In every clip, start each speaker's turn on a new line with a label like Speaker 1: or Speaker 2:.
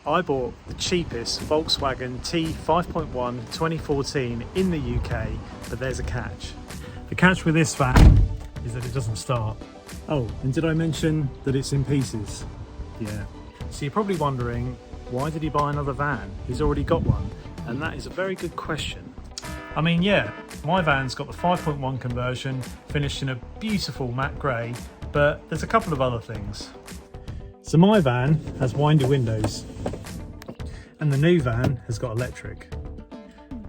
Speaker 1: I bought the cheapest Volkswagen T5.1 2014 in the UK, but there's a catch. The catch with this van is that it doesn't start. Oh, and did I mention that it's in pieces? Yeah. So you're probably wondering, why did he buy another van? He's already got one. And that is a very good question. I mean, yeah, my van's got the 5.1 conversion, finished in a beautiful matte grey, but there's a couple of other things. So my van has windy windows, and the new van has got electric.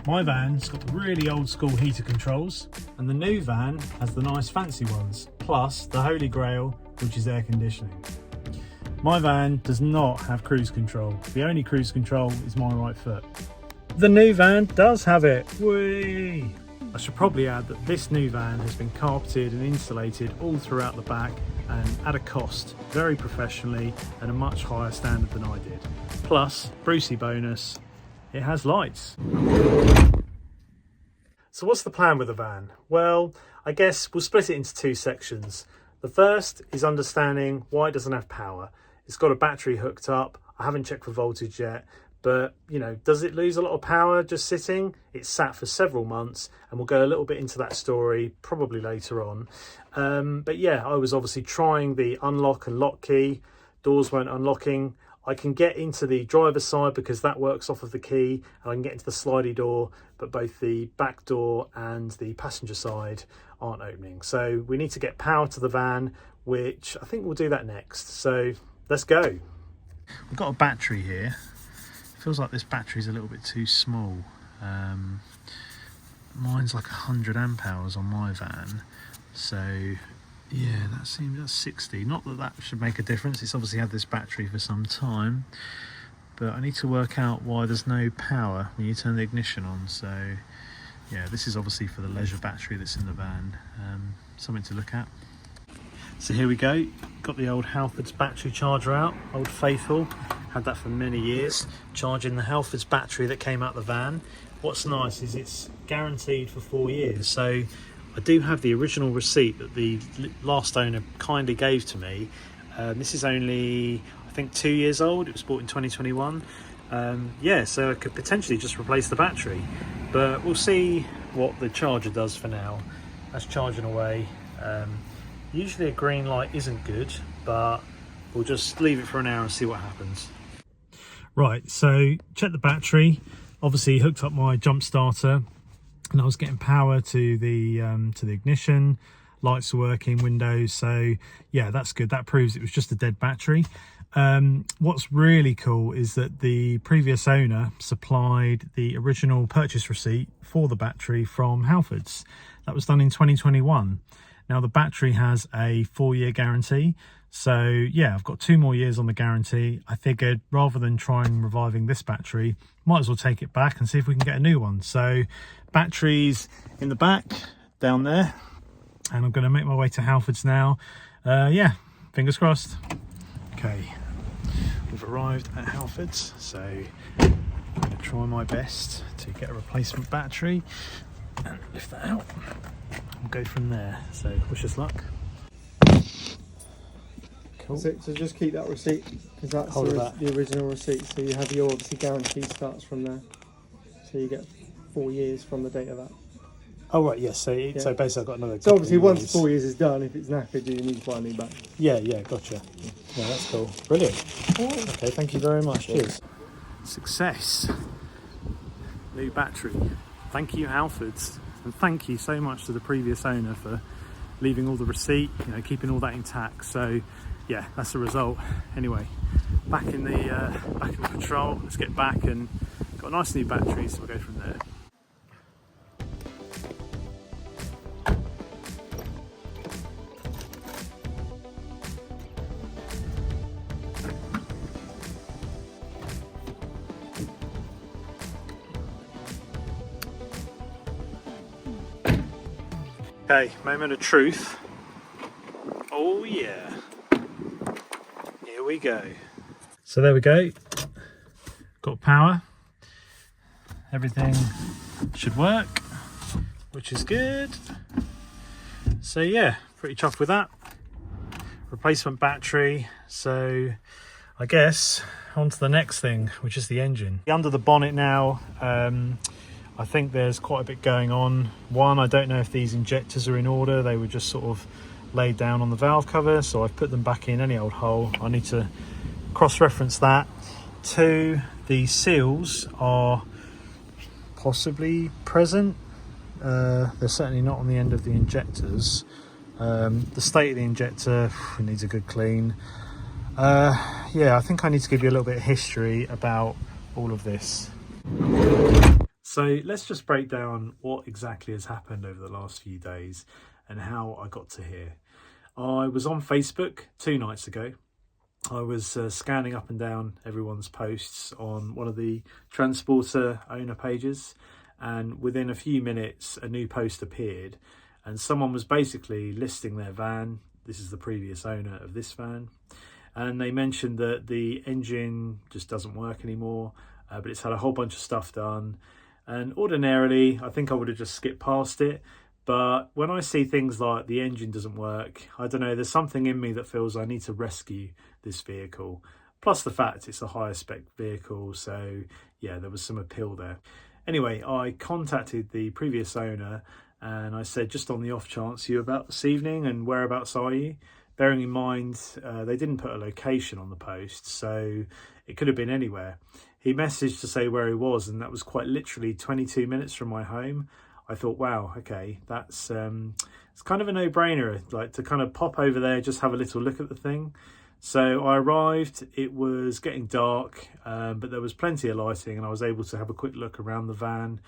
Speaker 1: My van's got the really old school heater controls, and the new van has the nice fancy ones, plus the holy grail, which is air conditioning. My van does not have cruise control. The only cruise control is my right foot. The new van does have it. Whee! I should probably add that this new van has been carpeted and insulated all throughout the back, and at a cost, very professionally, and a much higher standard than I did. Plus, Brucey bonus, it has lights. So what's the plan with the van? Well, I guess we'll split it into two sections. The first is understanding why it doesn't have power. It's got a battery hooked up. I haven't checked for voltage yet, but you know, does it lose a lot of power just sitting? It's sat for several months, and we'll go a little bit into that story probably later on. But yeah, I was obviously trying the unlock and lock key. Doors weren't unlocking. I can get into the driver's side because that works off of the key, and I can get into the slidey door, but both the back door and the passenger side aren't opening. So we need to get power to the van, which I think we'll do that next. So let's go. We've got a battery here. Feels like this battery's a little bit too small. Mine's like 100 amp hours on my van, so yeah, that's 60. Not that that should make a difference. It's obviously had this battery for some time, but I need to work out why there's no power when you turn the ignition on. So yeah, this is obviously for the leisure battery that's in the van. Something to look at. So here we go, got the old Halfords battery charger out, Old Faithful, had that for many years, charging the Halfords battery that came out the van. What's nice is it's guaranteed for 4 years, so I do have the original receipt that the last owner kindly gave to me. This is only, I think, 2 years old. It was bought in 2021. Yeah, so I could potentially just replace the battery, but we'll see what the charger does for now. That's charging away. Usually a green light isn't good, but we'll just leave it for an hour and see what happens. Right, so check the battery. Obviously hooked up my jump starter, and I was getting power to the ignition. Lights are working, windows. So yeah, that's good. That proves it was just a dead battery. What's really cool is that the previous owner supplied the original purchase receipt for the battery from Halfords. That was done in 2021. Now the battery has a 4-year guarantee, so yeah, I've got 2 more years on the guarantee. I figured rather than trying reviving this battery, might as well take it back and see if we can get a new one. So batteries in the back down there, and I'm going to make my way to Halfords now. Yeah, fingers crossed. Okay, we've arrived at Halfords, so I'm going to try my best to get a replacement battery and lift that out. We'll go from there, so wish us luck. Cool.
Speaker 2: So just keep that receipt, because that's the original receipt, so you have your obviously guarantee starts from there, so you get 4 years from the date of that.
Speaker 1: Oh right, yes, so, yeah. So basically I've got another
Speaker 2: so obviously once 4 years is done, if it's knackered, you need to buy a new battery.
Speaker 1: Yeah, gotcha. Yeah, that's cool. Brilliant. Okay, thank you very much. Cheers. Success. New battery. Thank you, Halfords. And thank you so much to the previous owner for leaving all the receipt, you know, keeping all that intact. So yeah, that's the result. Anyway, back in the patrol. Let's get back and got a nice new battery, so we'll go from there. Okay, moment of truth. Oh yeah, here we go. So there we go, got power, everything should work, which is good. So yeah, pretty chuffed with that. Replacement battery, so I guess on to the next thing, which is the engine. Under the bonnet now, I think there's quite a bit going on. One, I don't know if these injectors are in order. They were just sort of laid down on the valve cover, so I've put them back in any old hole. I need to cross-reference that. Two, the seals are possibly present. They're certainly not on the end of the injectors. The state of the injector needs a good clean. Yeah, I think I need to give you a little bit of history about all of this. So let's just break down what exactly has happened over the last few days and how I got to here. I was on Facebook 2 nights ago. I was scanning up and down everyone's posts on one of the transporter owner pages, and within a few minutes a new post appeared, and someone was basically listing their van. This is the previous owner of this van, and they mentioned that the engine just doesn't work anymore, but it's had a whole bunch of stuff done. And ordinarily I think I would have just skipped past it, but when I see things like the engine doesn't work, I don't know, there's something in me that feels I need to rescue this vehicle, plus the fact it's a higher spec vehicle, so yeah, there was some appeal there. Anyway, I contacted the previous owner and I said, just on the off chance, you about this evening, and whereabouts are you? Bearing in mind they didn't put a location on the post, so it could have been anywhere. He messaged to say where he was, and that was quite literally 22 minutes from my home. I thought, wow, okay, that's it's kind of a no-brainer, like to kind of pop over there, just have a little look at the thing. So I arrived, it was getting dark, but there was plenty of lighting, and I was able to have a quick look around the van.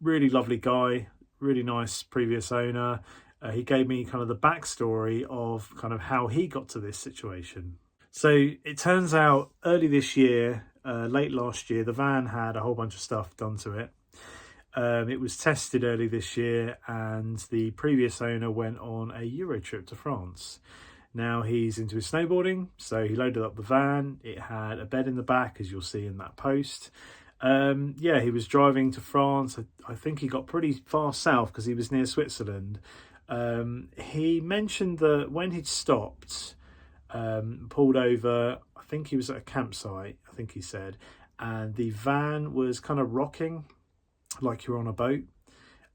Speaker 1: Really lovely guy, really nice previous owner. He gave me kind of the backstory of kind of how he got to this situation. So it turns out early this year, late last year, the van had a whole bunch of stuff done to it. It was tested early this year, and the previous owner went on a Euro trip to France. Now he's into his snowboarding, so he loaded up the van. It had a bed in the back, as you'll see in that post. Yeah, he was driving to France. I think he got pretty far south because he was near Switzerland. He mentioned that when he'd stopped, pulled over, I think he was at a campsite, I think he said, and the van was kind of rocking like you're on a boat.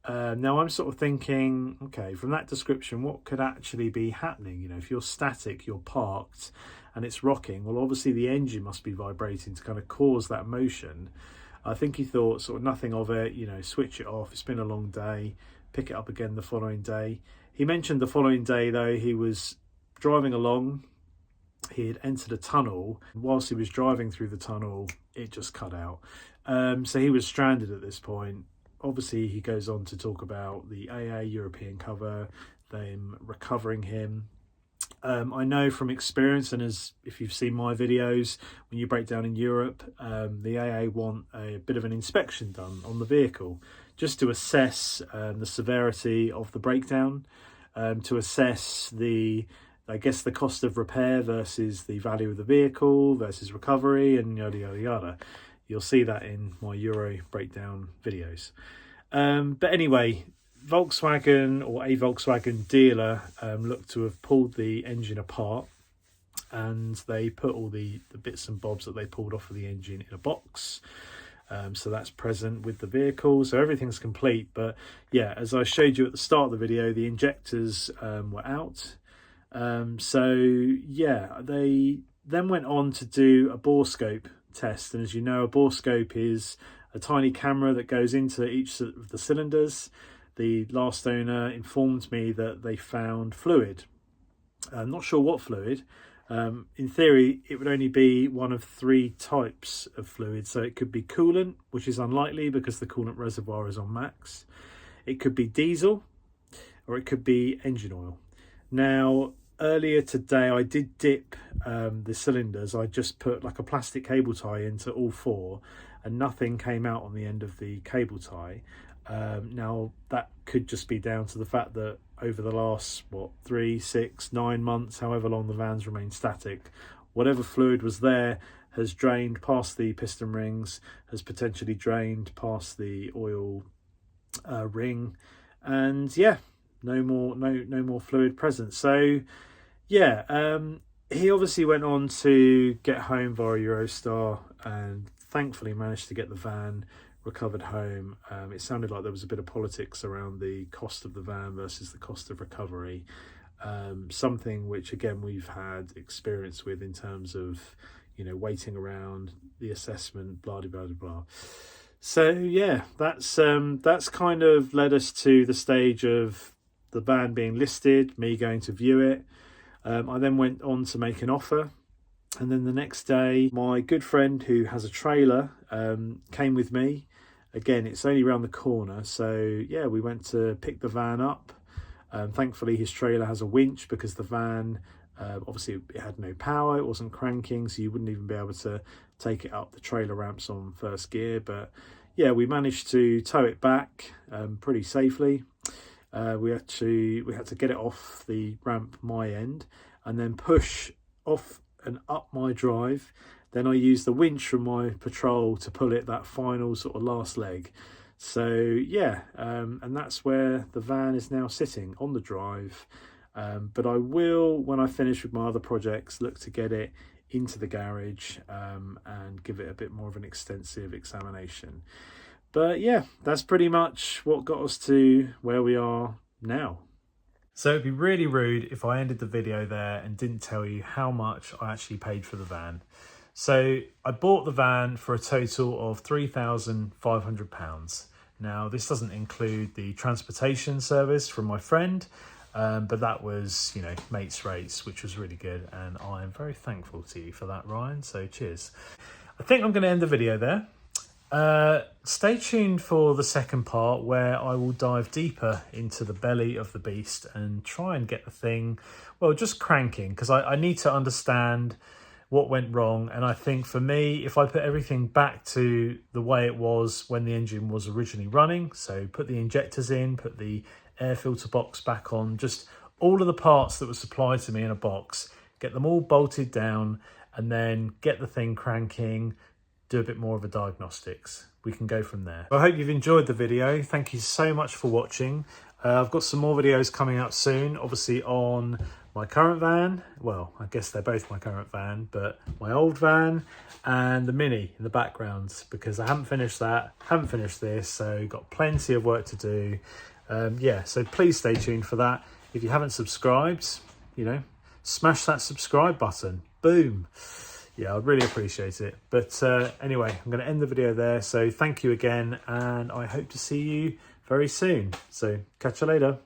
Speaker 1: Now I'm sort of thinking, okay, from that description, what could actually be happening? You know, if you're static, you're parked and it's rocking, well, obviously the engine must be vibrating to kind of cause that motion. I think he thought sort of nothing of it, you know, switch it off. It's been a long day, pick it up again the following day. He mentioned the following day, though, he was driving along. He had entered a tunnel. Whilst he was driving through the tunnel, it just cut out. So he was stranded at this point. Obviously, he goes on to talk about the AA European cover, them recovering him. I know from experience, and as if you've seen my videos, when you break down in Europe, the AA want a bit of an inspection done on the vehicle, just to assess the severity of the breakdown, to assess the cost of repair versus the value of the vehicle versus recovery, and yada yada yada. You'll see that in my Euro breakdown videos. But anyway, Volkswagen, or a Volkswagen dealer, looked to have pulled the engine apart, and they put all the bits and bobs that they pulled off of the engine in a box. So that's present with the vehicle, so everything's complete. But yeah, as I showed you at the start of the video, the injectors were out. So yeah, they then went on to do a bore scope test, and as you know, a bore scope is a tiny camera that goes into each of the cylinders. The last owner informed me that they found fluid. I'm not sure what fluid. In theory, it would only be one of 3 types of fluid. So it could be coolant, which is unlikely because the coolant reservoir is on max. It could be diesel, or it could be engine oil. Now, earlier today, I did dip the cylinders. I just put like a plastic cable tie into all 4, and nothing came out on the end of the cable tie. Now, that could just be down to the fact that over the last 3, 6, 9 months, however long the van's remained static, whatever fluid was there has drained past the piston rings, has potentially drained past the oil ring, and yeah, no more fluid present. So yeah, he obviously went on to get home via Eurostar and thankfully managed to get the van recovered home. It sounded like there was a bit of politics around the cost of the van versus the cost of recovery. Something which again we've had experience with in terms of, you know, waiting around the assessment, blah blah blah blah. So yeah, that's kind of led us to the stage of the van being listed, me going to view it. I then went on to make an offer, and then the next day my good friend who has a trailer came with me. Again, it's only around the corner, so yeah, we went to pick the van up. Thankfully his trailer has a winch because the van obviously it had no power, it wasn't cranking, so you wouldn't even be able to take it up the trailer ramps on first gear. But yeah, we managed to tow it back pretty safely. We had to get it off the ramp my end and then push off and up my drive. Then I used the winch from my patrol to pull it that final sort of last leg. So yeah, and that's where the van is now sitting on the drive. But I will, when I finish with my other projects, look to get it into the garage and give it a bit more of an extensive examination. But yeah, that's pretty much what got us to where we are now. So it'd be really rude if I ended the video there and didn't tell you how much I actually paid for the van. So I bought the van for a total of £3,500. Now this doesn't include the transportation service from my friend, but that was, you know, mates rates, which was really good, and I am very thankful to you for that, Ryan, so cheers. I think I'm going to end the video there. Stay tuned for the second part where I will dive deeper into the belly of the beast and try and get the thing, well, just cranking, because I need to understand what went wrong. And I think for me, if I put everything back to the way it was when the engine was originally running, so put the injectors in, put the air filter box back on, just all of the parts that were supplied to me in a box, get them all bolted down, and then get the thing cranking, do a bit more of a diagnostics. We can go from there. I hope you've enjoyed the video. Thank you so much for watching. I've got some more videos coming out soon, obviously on my current van. Well, I guess they're both my current van, but my old van and the Mini in the background, because I haven't finished that, haven't finished this, so got plenty of work to do. Yeah, so please stay tuned for that. If you haven't subscribed, you know, smash that subscribe button. Boom. Yeah, I'd really appreciate it. But anyway, I'm going to end the video there. So thank you again, and I hope to see you very soon. So catch you later.